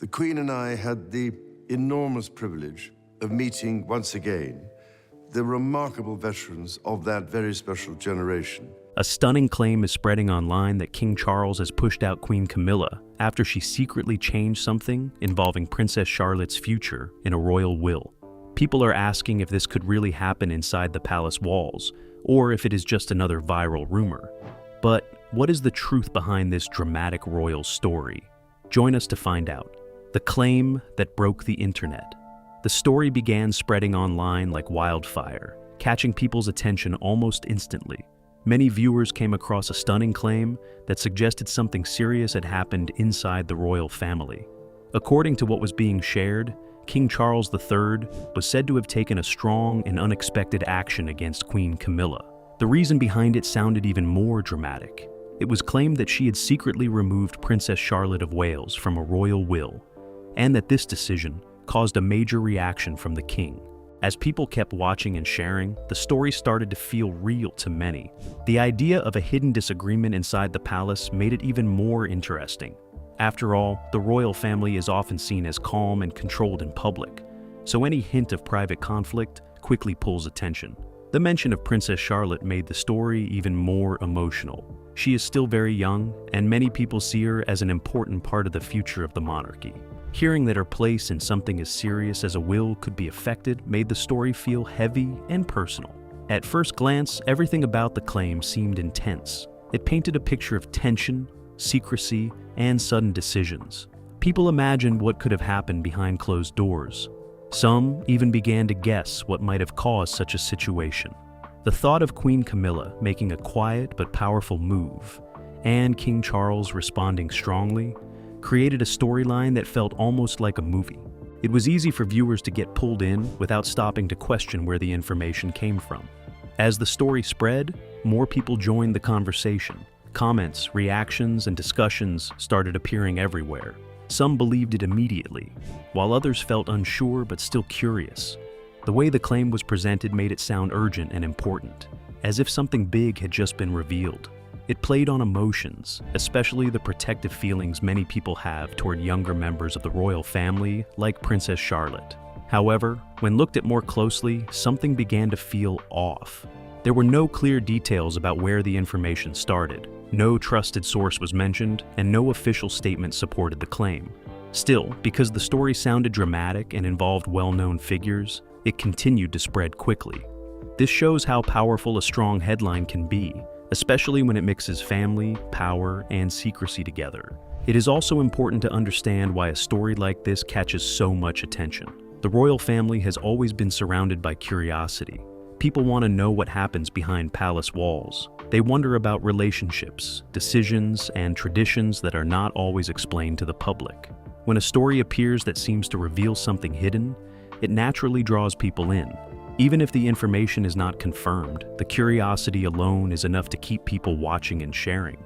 The Queen and I had the enormous privilege of meeting once again the remarkable veterans of that very special generation. A stunning claim is spreading online that King Charles has pushed out Queen Camilla after she secretly changed something involving Princess Charlotte's future in a royal will. People are asking if this could really happen inside the palace walls, or if it is just another viral rumor. But what is the truth behind this dramatic royal story? Join us to find out. The claim that broke the internet. The story began spreading online like wildfire, catching people's attention almost instantly. Many viewers came across a stunning claim that suggested something serious had happened inside the royal family. According to what was being shared, King Charles III was said to have taken a strong and unexpected action against Queen Camilla. The reason behind it sounded even more dramatic. It was claimed that she had secretly removed Princess Charlotte of Wales from a royal will, and that this decision caused a major reaction from the king. As people kept watching and sharing, the story started to feel real to many. The idea of a hidden disagreement inside the palace made it even more interesting. After all, the royal family is often seen as calm and controlled in public, so any hint of private conflict quickly pulls attention. The mention of Princess Charlotte made the story even more emotional. She is still very young, and many people see her as an important part of the future of the monarchy. Hearing that her place in something as serious as a will could be affected made the story feel heavy and personal. At first glance, everything about the claim seemed intense. It painted a picture of tension, secrecy, and sudden decisions. People imagined what could have happened behind closed doors. Some even began to guess what might have caused such a situation. The thought of Queen Camilla making a quiet but powerful move, and King Charles responding strongly, created a storyline that felt almost like a movie. It was easy for viewers to get pulled in without stopping to question where the information came from. As the story spread, more people joined the conversation. Comments, reactions, and discussions started appearing everywhere. Some believed it immediately, while others felt unsure but still curious. The way the claim was presented made it sound urgent and important, as if something big had just been revealed. It played on emotions, especially the protective feelings many people have toward younger members of the royal family, like Princess Charlotte. However, when looked at more closely, something began to feel off. There were no clear details about where the information started. No trusted source was mentioned, and no official statement supported the claim. Still, because the story sounded dramatic and involved well-known figures, it continued to spread quickly. This shows how powerful a strong headline can be, especially when it mixes family, power, and secrecy together. It is also important to understand why a story like this catches so much attention. The royal family has always been surrounded by curiosity. People want to know what happens behind palace walls. They wonder about relationships, decisions, and traditions that are not always explained to the public. When a story appears that seems to reveal something hidden, it naturally draws people in. Even if the information is not confirmed, the curiosity alone is enough to keep people watching and sharing.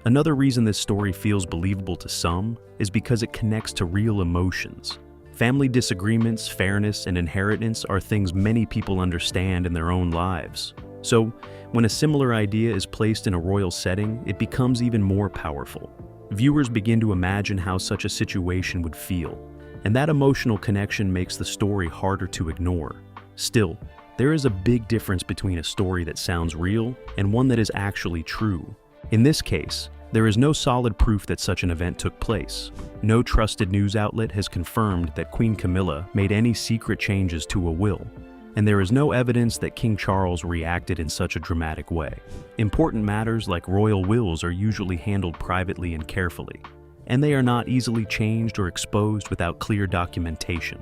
Another reason this story feels believable to some is because it connects to real emotions. Family disagreements, fairness, and inheritance are things many people understand in their own lives. So, when a similar idea is placed in a royal setting, it becomes even more powerful. Viewers begin to imagine how such a situation would feel, and that emotional connection makes the story harder to ignore. Still, there is a big difference between a story that sounds real and one that is actually true. In this case, there is no solid proof that such an event took place. No trusted news outlet has confirmed that Queen Camilla made any secret changes to a will, and there is no evidence that King Charles reacted in such a dramatic way. Important matters like royal wills are usually handled privately and carefully, and they are not easily changed or exposed without clear documentation.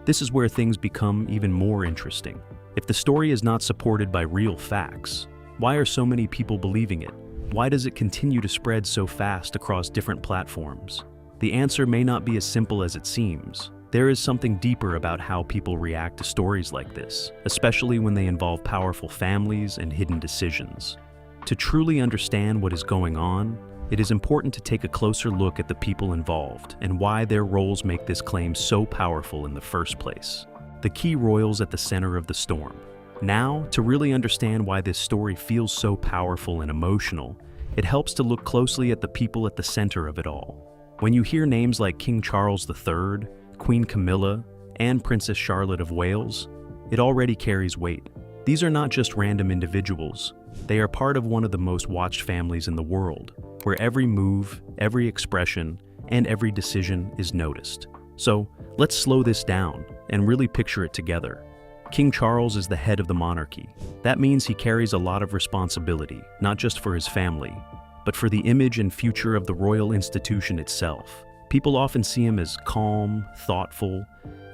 This is where things become even more interesting. If the story is not supported by real facts, why are so many people believing it? Why does it continue to spread so fast across different platforms? The answer may not be as simple as it seems. There is something deeper about how people react to stories like this, especially when they involve powerful families and hidden decisions. To truly understand what is going on, it is important to take a closer look at the people involved and why their roles make this claim so powerful in the first place. The key royals at the center of the storm. Now, to really understand why this story feels so powerful and emotional, it helps to look closely at the people at the center of it all. When you hear names like King Charles III, Queen Camilla, and Princess Charlotte of Wales, it already carries weight. These are not just random individuals. They are part of one of the most watched families in the world, where every move, every expression, and every decision is noticed. So, let's slow this down and really picture it together. King Charles is the head of the monarchy. That means he carries a lot of responsibility, not just for his family, but for the image and future of the royal institution itself. People often see him as calm, thoughtful,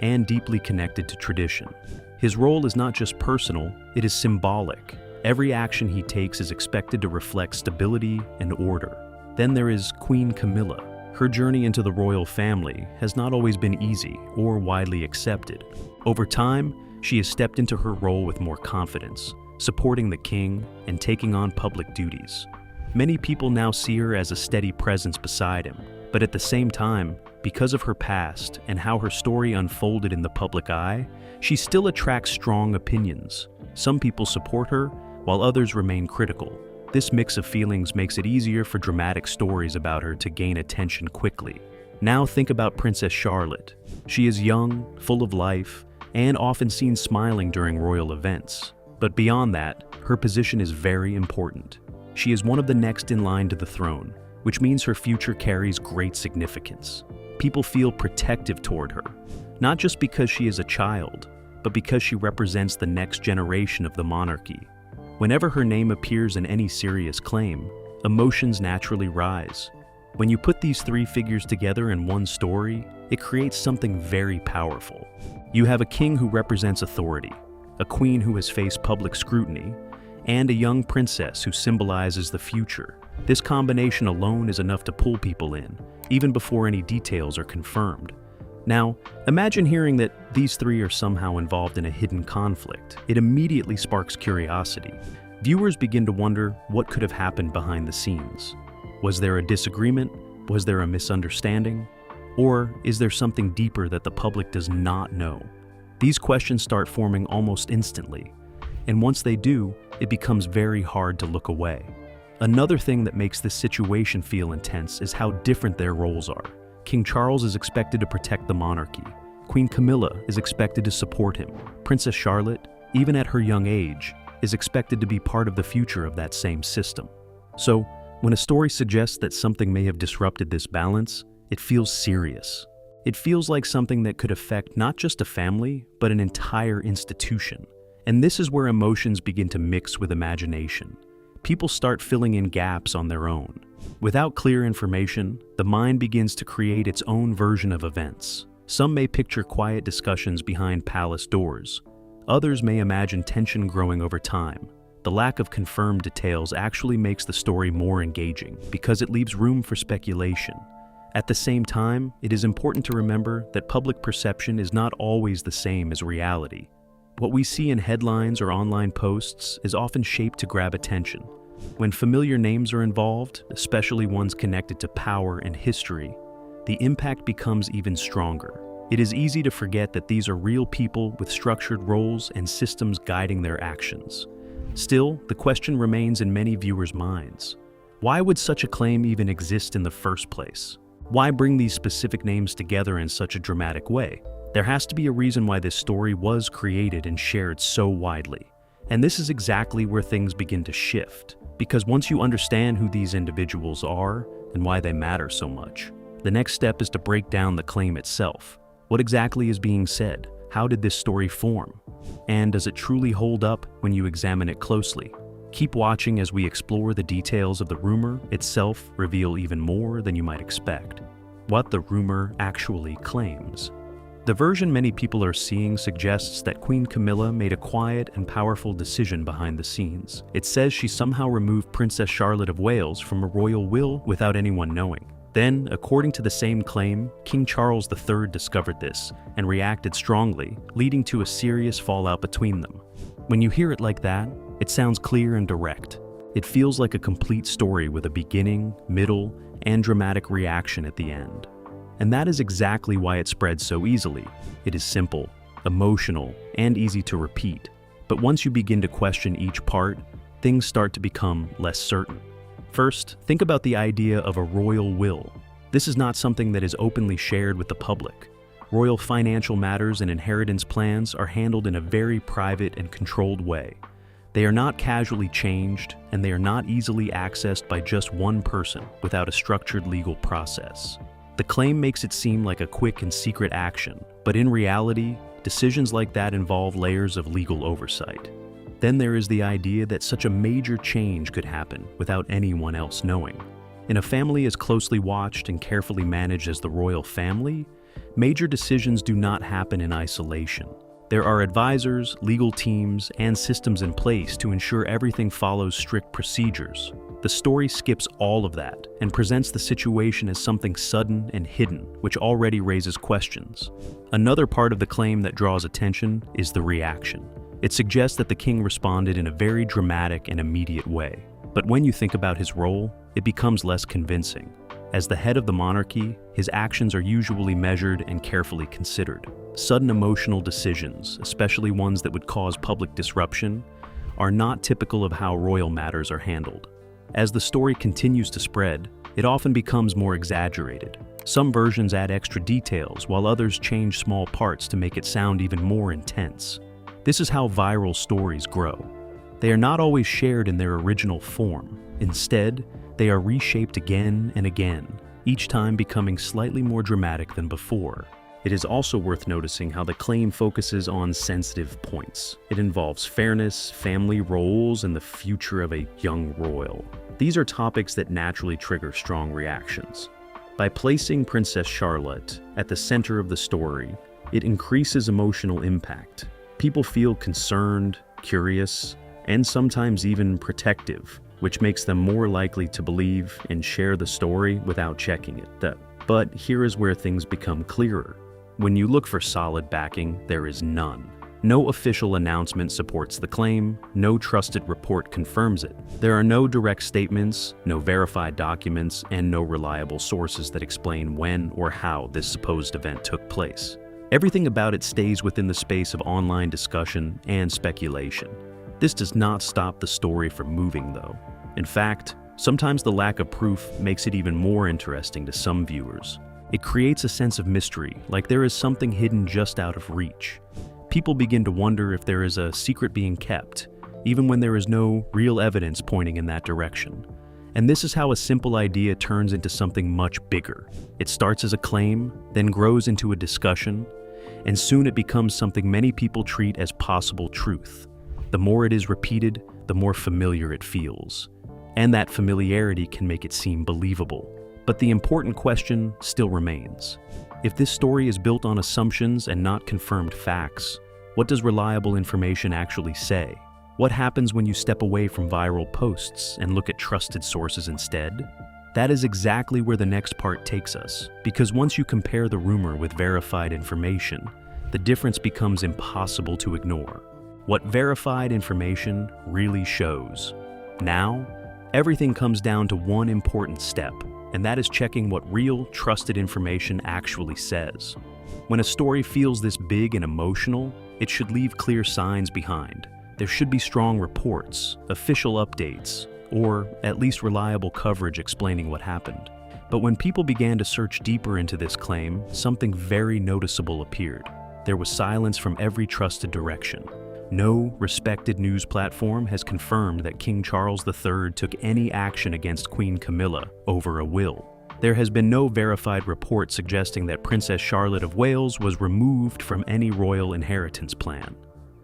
and deeply connected to tradition. His role is not just personal, it is symbolic. Every action he takes is expected to reflect stability and order. Then there is Queen Camilla. Her journey into the royal family has not always been easy or widely accepted. Over time, she has stepped into her role with more confidence, supporting the king and taking on public duties. Many people now see her as a steady presence beside him, but at the same time, because of her past and how her story unfolded in the public eye, she still attracts strong opinions. Some people support her, while others remain critical. This mix of feelings makes it easier for dramatic stories about her to gain attention quickly. Now think about Princess Charlotte. She is young, full of life, and often seen smiling during royal events. But beyond that, her position is very important. She is one of the next in line to the throne, which means her future carries great significance. People feel protective toward her, not just because she is a child, but because she represents the next generation of the monarchy. Whenever her name appears in any serious claim, emotions naturally rise. When you put these three figures together in one story, it creates something very powerful. You have a king who represents authority, a queen who has faced public scrutiny, and a young princess who symbolizes the future. This combination alone is enough to pull people in, even before any details are confirmed. Now, imagine hearing that these three are somehow involved in a hidden conflict. It immediately sparks curiosity. Viewers begin to wonder what could have happened behind the scenes. Was there a disagreement? Was there a misunderstanding? Or is there something deeper that the public does not know? These questions start forming almost instantly, and once they do, it becomes very hard to look away. Another thing that makes this situation feel intense is how different their roles are. King Charles is expected to protect the monarchy. Queen Camilla is expected to support him. Princess Charlotte, even at her young age, is expected to be part of the future of that same system. So, when a story suggests that something may have disrupted this balance, it feels serious. It feels like something that could affect not just a family, but an entire institution. And this is where emotions begin to mix with imagination. People start filling in gaps on their own. Without clear information, the mind begins to create its own version of events. Some may picture quiet discussions behind palace doors. Others may imagine tension growing over time. The lack of confirmed details actually makes the story more engaging because it leaves room for speculation. At the same time, it is important to remember that public perception is not always the same as reality. What we see in headlines or online posts is often shaped to grab attention. When familiar names are involved, especially ones connected to power and history, the impact becomes even stronger. It is easy to forget that these are real people with structured roles and systems guiding their actions. Still, the question remains in many viewers' minds. Why would such a claim even exist in the first place? Why bring these specific names together in such a dramatic way? There has to be a reason why this story was created and shared so widely. And this is exactly where things begin to shift. Because once you understand who these individuals are and why they matter so much, the next step is to break down the claim itself. What exactly is being said? How did this story form? And does it truly hold up when you examine it closely? Keep watching as we explore the details of the rumor itself, reveal even more than you might expect. What the rumor actually claims. The version many people are seeing suggests that Queen Camilla made a quiet and powerful decision behind the scenes. It says she somehow removed Princess Charlotte of Wales from a royal will without anyone knowing. Then, according to the same claim, King Charles III discovered this and reacted strongly, leading to a serious fallout between them. When you hear it like that, it sounds clear and direct. It feels like a complete story with a beginning, middle, and dramatic reaction at the end. And that is exactly why it spreads so easily. It is simple, emotional, and easy to repeat. But once you begin to question each part, things start to become less certain. First, think about the idea of a royal will. This is not something that is openly shared with the public. Royal financial matters and inheritance plans are handled in a very private and controlled way. They are not casually changed, and they are not easily accessed by just one person without a structured legal process. The claim makes it seem like a quick and secret action, but in reality, decisions like that involve layers of legal oversight. Then there is the idea that such a major change could happen without anyone else knowing. In a family as closely watched and carefully managed as the royal family, major decisions do not happen in isolation. There are advisors, legal teams, and systems in place to ensure everything follows strict procedures. The story skips all of that and presents the situation as something sudden and hidden, which already raises questions. Another part of the claim that draws attention is the reaction. It suggests that the king responded in a very dramatic and immediate way. But when you think about his role, it becomes less convincing. As the head of the monarchy, his actions are usually measured and carefully considered. Sudden emotional decisions, especially ones that would cause public disruption, are not typical of how royal matters are handled. As the story continues to spread, it often becomes more exaggerated. Some versions add extra details, while others change small parts to make it sound even more intense. This is how viral stories grow. They are not always shared in their original form. Instead, they are reshaped again and again, each time becoming slightly more dramatic than before. It is also worth noticing how the claim focuses on sensitive points. It involves fairness, family roles, and the future of a young royal. These are topics that naturally trigger strong reactions. By placing Princess Charlotte at the center of the story, it increases emotional impact. People feel concerned, curious, and sometimes even protective, which makes them more likely to believe and share the story without checking it. But here is where things become clearer. When you look for solid backing, there is none. No official announcement supports the claim, no trusted report confirms it. There are no direct statements, no verified documents, and no reliable sources that explain when or how this supposed event took place. Everything about it stays within the space of online discussion and speculation. This does not stop the story from moving, though. In fact, sometimes the lack of proof makes it even more interesting to some viewers. It creates a sense of mystery, like there is something hidden just out of reach. People begin to wonder if there is a secret being kept, even when there is no real evidence pointing in that direction. And this is how a simple idea turns into something much bigger. It starts as a claim, then grows into a discussion, and soon it becomes something many people treat as possible truth. The more it is repeated, the more familiar it feels. And that familiarity can make it seem believable. But the important question still remains. If this story is built on assumptions and not confirmed facts, what does reliable information actually say? What happens when you step away from viral posts and look at trusted sources instead? That is exactly where the next part takes us, because once you compare the rumor with verified information, the difference becomes impossible to ignore. What verified information really shows. Now, everything comes down to one important step, and that is checking what real, trusted information actually says. When a story feels this big and emotional, it should leave clear signs behind. There should be strong reports, official updates, or at least reliable coverage explaining what happened. But when people began to search deeper into this claim, something very noticeable appeared. There was silence from every trusted direction. No respected news platform has confirmed that King Charles III took any action against Queen Camilla over a will. There has been no verified report suggesting that Princess Charlotte of Wales was removed from any royal inheritance plan.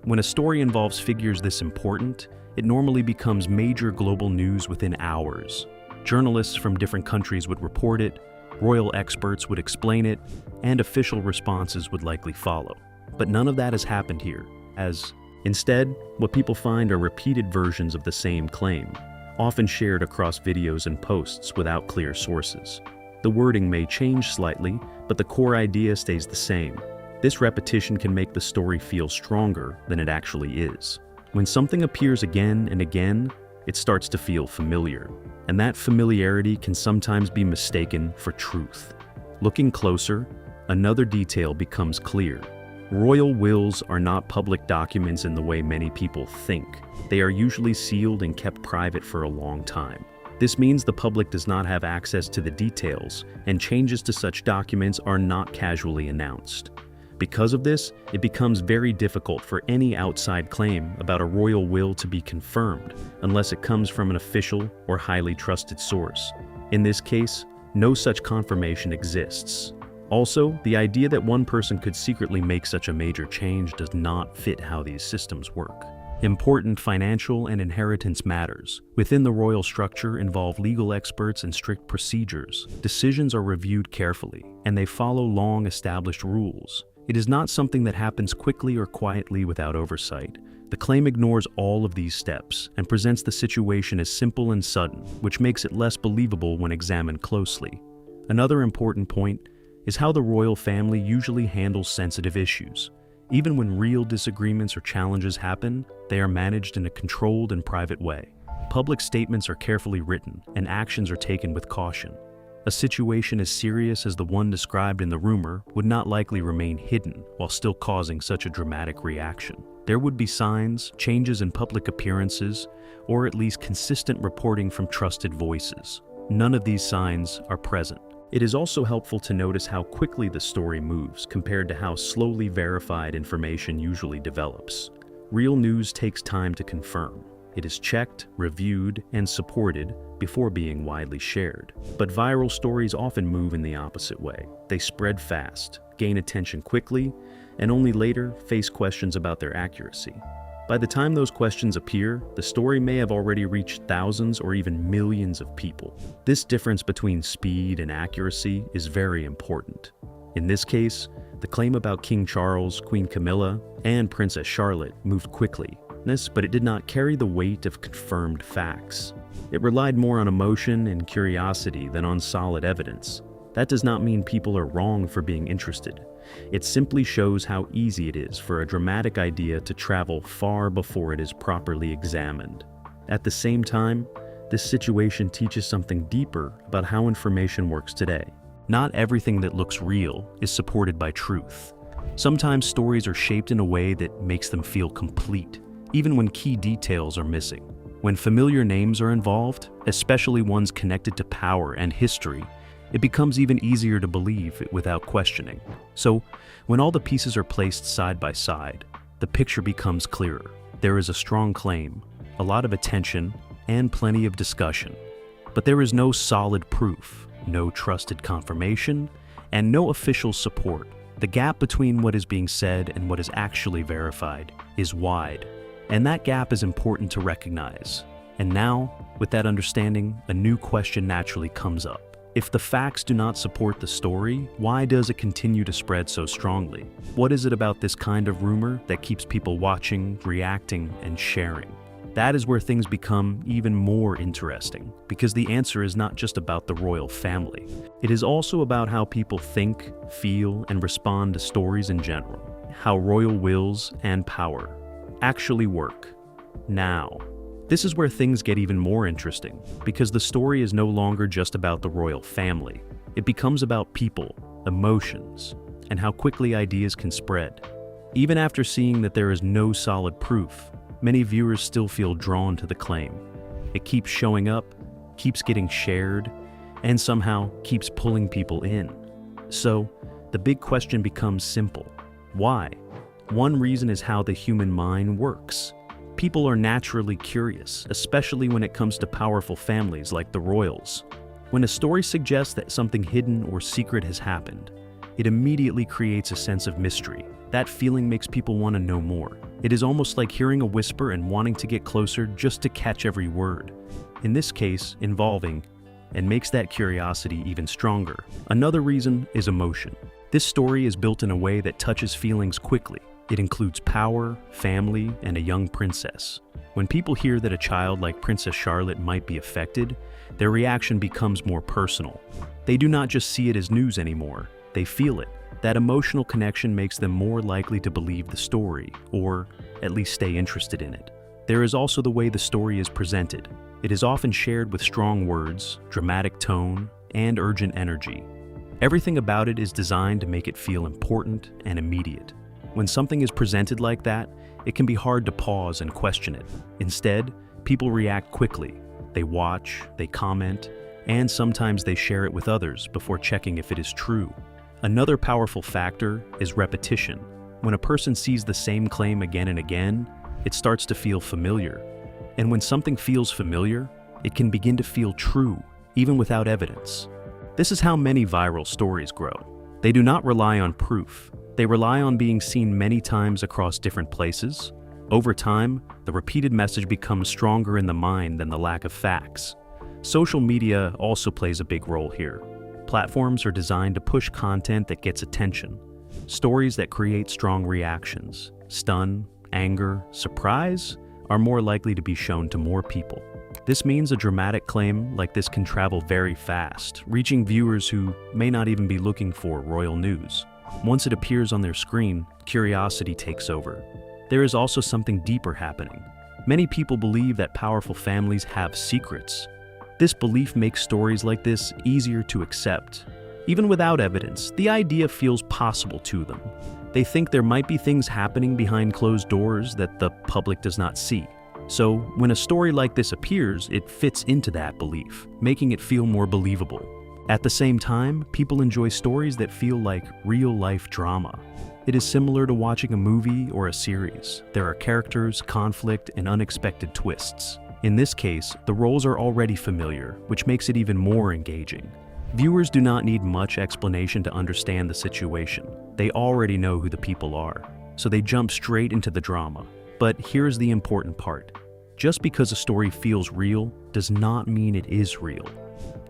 When a story involves figures this important, it normally becomes major global news within hours. Journalists from different countries would report it, royal experts would explain it, and official responses would likely follow. But none of that has happened here, Instead, what people find are repeated versions of the same claim, often shared across videos and posts without clear sources. The wording may change slightly, but the core idea stays the same. This repetition can make the story feel stronger than it actually is. When something appears again and again, it starts to feel familiar, and that familiarity can sometimes be mistaken for truth. Looking closer, another detail becomes clear. Royal wills are not public documents in the way many people think. They are usually sealed and kept private for a long time. This means the public does not have access to the details, and changes to such documents are not casually announced. Because of this, it becomes very difficult for any outside claim about a royal will to be confirmed unless it comes from an official or highly trusted source. In this case, no such confirmation exists. Also, the idea that one person could secretly make such a major change does not fit how these systems work. Important financial and inheritance matters within the royal structure involve legal experts and strict procedures. Decisions are reviewed carefully, and they follow long-established rules. It is not something that happens quickly or quietly without oversight. The claim ignores all of these steps and presents the situation as simple and sudden, which makes it less believable when examined closely. Another important point is how the royal family usually handles sensitive issues. Even when real disagreements or challenges happen, they are managed in a controlled and private way. Public statements are carefully written, and actions are taken with caution. A situation as serious as the one described in the rumor would not likely remain hidden while still causing such a dramatic reaction. There would be signs, changes in public appearances, or at least consistent reporting from trusted voices. None of these signs are present. It is also helpful to notice how quickly the story moves compared to how slowly verified information usually develops. Real news takes time to confirm. It is checked, reviewed, and supported before being widely shared. But viral stories often move in the opposite way. They spread fast, gain attention quickly, and only later face questions about their accuracy. By the time those questions appear, the story may have already reached thousands or even millions of people. This difference between speed and accuracy is very important. In this case, the claim about King Charles, Queen Camilla, and Princess Charlotte moved quickly, but it did not carry the weight of confirmed facts. It relied more on emotion and curiosity than on solid evidence. That does not mean people are wrong for being interested. It simply shows how easy it is for a dramatic idea to travel far before it is properly examined. At the same time, this situation teaches something deeper about how information works today. Not everything that looks real is supported by truth. Sometimes stories are shaped in a way that makes them feel complete, even when key details are missing. When familiar names are involved, especially ones connected to power and history, it becomes even easier to believe it without questioning. So, when all the pieces are placed side by side, the picture becomes clearer. There is a strong claim, a lot of attention, and plenty of discussion. But there is no solid proof, no trusted confirmation, and no official support. The gap between what is being said and what is actually verified is wide, and that gap is important to recognize. And now, with that understanding, a new question naturally comes up. If the facts do not support the story, why does it continue to spread so strongly? What is it about this kind of rumor that keeps people watching, reacting, and sharing? That is where things become even more interesting, because the answer is not just about the royal family. It is also about how people think, feel, and respond to stories in general. How royal wills and power actually work. Now, this is where things get even more interesting, because the story is no longer just about the royal family. It becomes about people, emotions, and how quickly ideas can spread. Even after seeing that there is no solid proof, many viewers still feel drawn to the claim. It keeps showing up, keeps getting shared, and somehow keeps pulling people in. So, the big question becomes simple. Why? One reason is how the human mind works. People are naturally curious, especially when it comes to powerful families like the royals. When a story suggests that something hidden or secret has happened, it immediately creates a sense of mystery. That feeling makes people want to know more. It is almost like hearing a whisper and wanting to get closer just to catch every word. In this case, involving, and makes that curiosity even stronger. Another reason is emotion. This story is built in a way that touches feelings quickly. It includes power, family, and a young princess. When people hear that a child like Princess Charlotte might be affected, their reaction becomes more personal. They do not just see it as news anymore, they feel it. That emotional connection makes them more likely to believe the story, or at least stay interested in it. There is also the way the story is presented. It is often shared with strong words, dramatic tone, and urgent energy. Everything about it is designed to make it feel important and immediate. When something is presented like that, it can be hard to pause and question it. Instead, people react quickly. They watch, they comment, and sometimes they share it with others before checking if it is true. Another powerful factor is repetition. When a person sees the same claim again and again, it starts to feel familiar. And when something feels familiar, it can begin to feel true, even without evidence. This is how many viral stories grow. They do not rely on proof. They rely on being seen many times across different places. Over time, the repeated message becomes stronger in the mind than the lack of facts. Social media also plays a big role here. Platforms are designed to push content that gets attention. Stories that create strong reactions, stun, anger, surprise, are more likely to be shown to more people. This means a dramatic claim like this can travel very fast, reaching viewers who may not even be looking for royal news. Once it appears on their screen, curiosity takes over. There is also something deeper happening. Many people believe that powerful families have secrets. This belief makes stories like this easier to accept. Even without evidence, the idea feels possible to them. They think there might be things happening behind closed doors that the public does not see. So, when a story like this appears, it fits into that belief, making it feel more believable. At the same time, people enjoy stories that feel like real-life drama. It is similar to watching a movie or a series. There are characters, conflict, and unexpected twists. In this case, the roles are already familiar, which makes it even more engaging. Viewers do not need much explanation to understand the situation. They already know who the people are, so they jump straight into the drama. But here's the important part. Just because a story feels real does not mean it is real.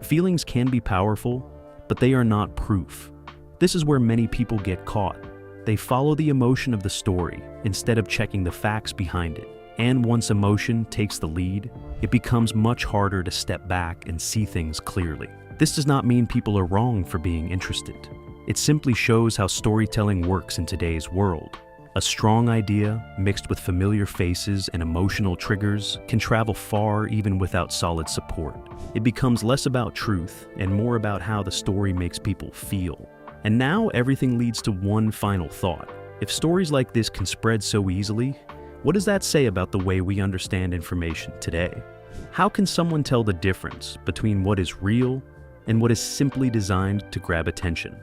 Feelings can be powerful, but they are not proof. This is where many people get caught. They follow the emotion of the story instead of checking the facts behind it. And once emotion takes the lead, it becomes much harder to step back and see things clearly. This does not mean people are wrong for being interested. It simply shows how storytelling works in today's world. A strong idea, mixed with familiar faces and emotional triggers, can travel far even without solid support. It becomes less about truth and more about how the story makes people feel. And now everything leads to one final thought. If stories like this can spread so easily, what does that say about the way we understand information today? How can someone tell the difference between what is real and what is simply designed to grab attention?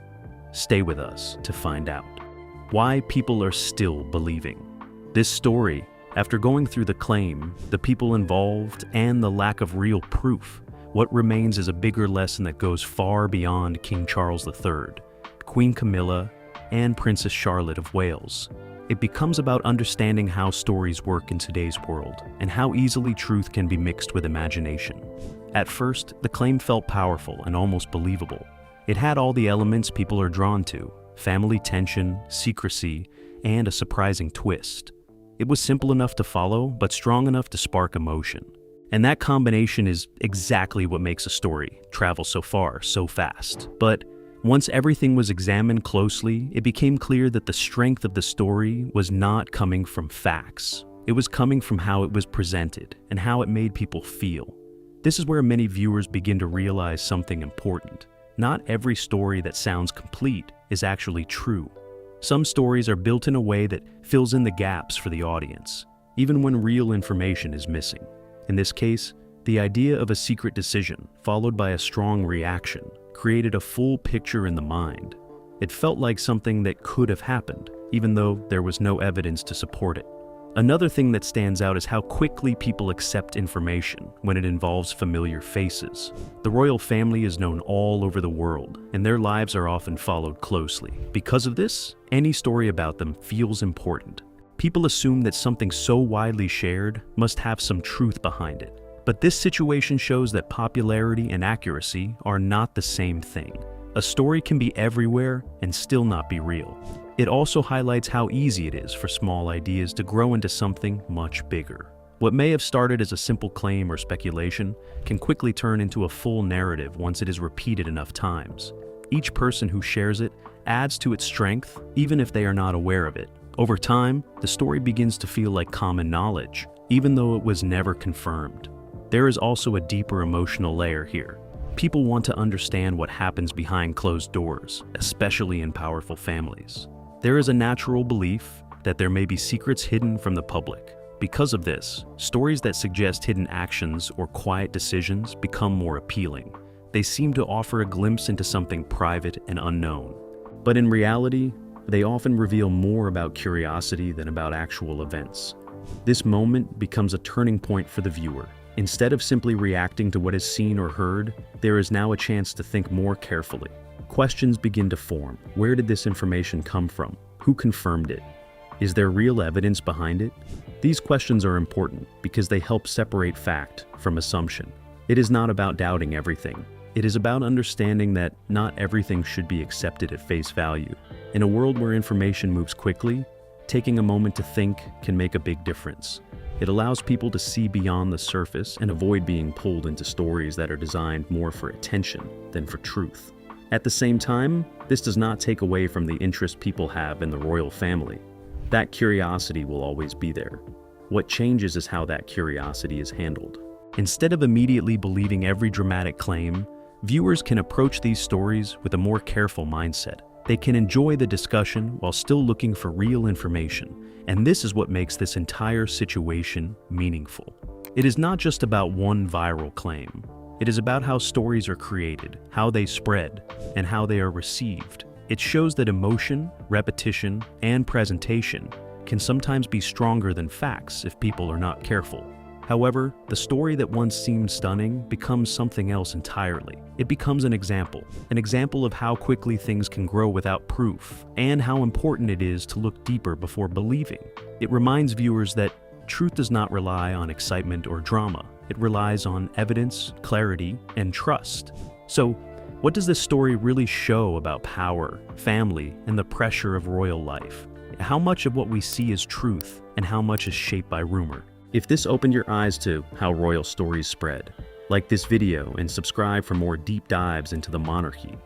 Stay with us to find out. Why people are still believing. This story, after going through the claim, the people involved, and the lack of real proof, what remains is a bigger lesson that goes far beyond King Charles III, Queen Camilla, and Princess Charlotte of Wales. It becomes about understanding how stories work in today's world, and how easily truth can be mixed with imagination. At first, the claim felt powerful and almost believable. It had all the elements people are drawn to: family tension, secrecy, and a surprising twist. It was simple enough to follow, but strong enough to spark emotion. And that combination is exactly what makes a story travel so far, so fast. But once everything was examined closely, it became clear that the strength of the story was not coming from facts. It was coming from how it was presented and how it made people feel. This is where many viewers begin to realize something important. Not every story that sounds complete is actually true. Some stories are built in a way that fills in the gaps for the audience, even when real information is missing. In this case, the idea of a secret decision, followed by a strong reaction, created a full picture in the mind. It felt like something that could have happened, even though there was no evidence to support it. Another thing that stands out is how quickly people accept information when it involves familiar faces. The royal family is known all over the world, and their lives are often followed closely. Because of this, any story about them feels important. People assume that something so widely shared must have some truth behind it. But this situation shows that popularity and accuracy are not the same thing. A story can be everywhere and still not be real. It also highlights how easy it is for small ideas to grow into something much bigger. What may have started as a simple claim or speculation can quickly turn into a full narrative once it is repeated enough times. Each person who shares it adds to its strength, even if they are not aware of it. Over time, the story begins to feel like common knowledge, even though it was never confirmed. There is also a deeper emotional layer here. People want to understand what happens behind closed doors, especially in powerful families. There is a natural belief that there may be secrets hidden from the public. Because of this, stories that suggest hidden actions or quiet decisions become more appealing. They seem to offer a glimpse into something private and unknown. But in reality, they often reveal more about curiosity than about actual events. This moment becomes a turning point for the viewer. Instead of simply reacting to what is seen or heard, there is now a chance to think more carefully. Questions begin to form. Where did this information come from? Who confirmed it? Is there real evidence behind it? These questions are important because they help separate fact from assumption. It is not about doubting everything. It is about understanding that not everything should be accepted at face value. In a world where information moves quickly, taking a moment to think can make a big difference. It allows people to see beyond the surface and avoid being pulled into stories that are designed more for attention than for truth. At the same time, this does not take away from the interest people have in the royal family. That curiosity will always be there. What changes is how that curiosity is handled. Instead of immediately believing every dramatic claim, viewers can approach these stories with a more careful mindset. They can enjoy the discussion while still looking for real information, and this is what makes this entire situation meaningful. It is not just about one viral claim. It is about how stories are created, how they spread, and how they are received. It shows that emotion, repetition, and presentation can sometimes be stronger than facts if people are not careful. However, the story that once seemed stunning becomes something else entirely. It becomes an example of how quickly things can grow without proof, and how important it is to look deeper before believing. It reminds viewers that truth does not rely on excitement or drama. It relies on evidence, clarity, and trust. So, what does this story really show about power, family, and the pressure of royal life? How much of what we see is truth, and how much is shaped by rumor? If this opened your eyes to how royal stories spread, like this video and subscribe for more deep dives into the monarchy.